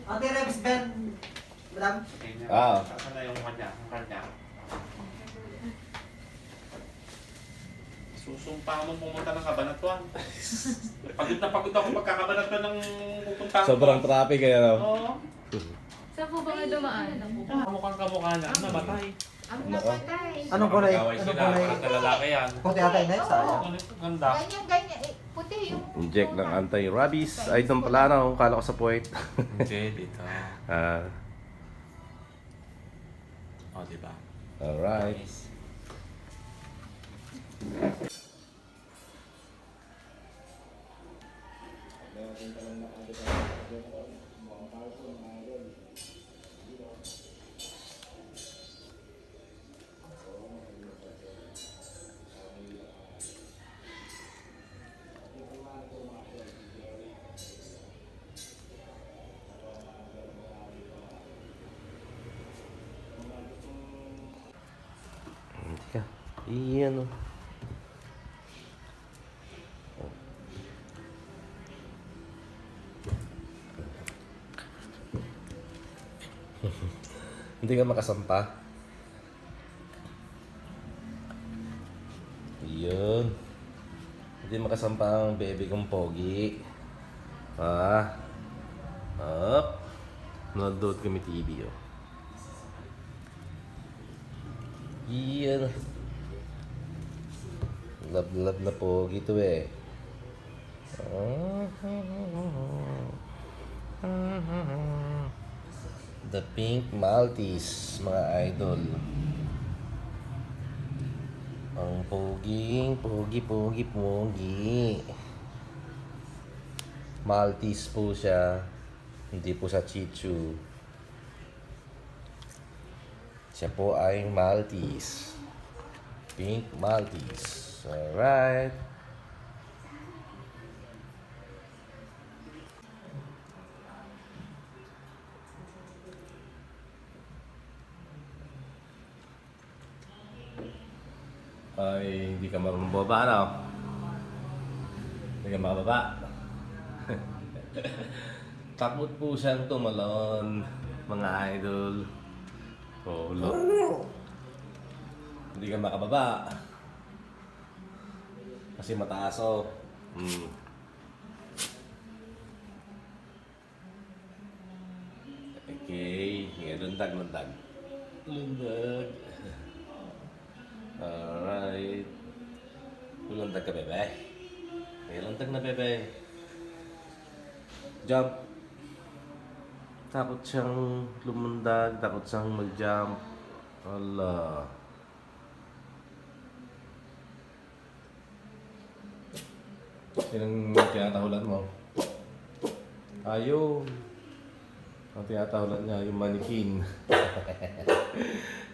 Ate Rems Ben, madam. Saan na yung kanya? Susumpa mo pumunta ng Cabanatuan. Pagod na pagod ako pagkakabanatuan ng pupunta ko. Sobrang traffic kaya no? Oo. Saan po ba nga dumaan? Mukhang kamukha na. Namatay. Ang napatay. Anong kulay? Nagaway Anong sila. kulay? Parang na lalaki yan. Puti ata yun, sayang. Ano ito? Ganda. Ganyan. Puti yung... Inject ng anti-rabies. Ay, itong pala na. Kala ko sa puwet. Hindi, dito. O, diba? Alright. Nice. Teka. Iyan o. Hindi ka makasampa. Iyon. Hindi makasampa ang baby kong pogi. Up. Nanonood kami TV oh. Iyan. Love na pogi to eh. The Pink Maltese, mga idol. Ang pogi. Maltese po siya. Hindi po sa Shih Tzu. Siya po ay Maltese. Pink Maltese. Alright. Ay, hindi ka marunong baba, ano? Hindi ka makababa. Takot po siyang tumalon, mga idol. Oh, look. Hindi ka makababa. Kasi mataas, oh. Okay, lundag. Lundag. Alright. Lundag ka, bebe. Lundag na, bebe. Jump. Takot siyang lumundag, takot siyang mag-jump. Ala. Sinang tinatahulan mo? Ayun. Ang tinatahulan niya, yung manikin.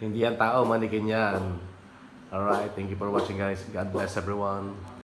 Hindi yan tao, manikin yan. Alright, thank you for watching guys. God bless everyone.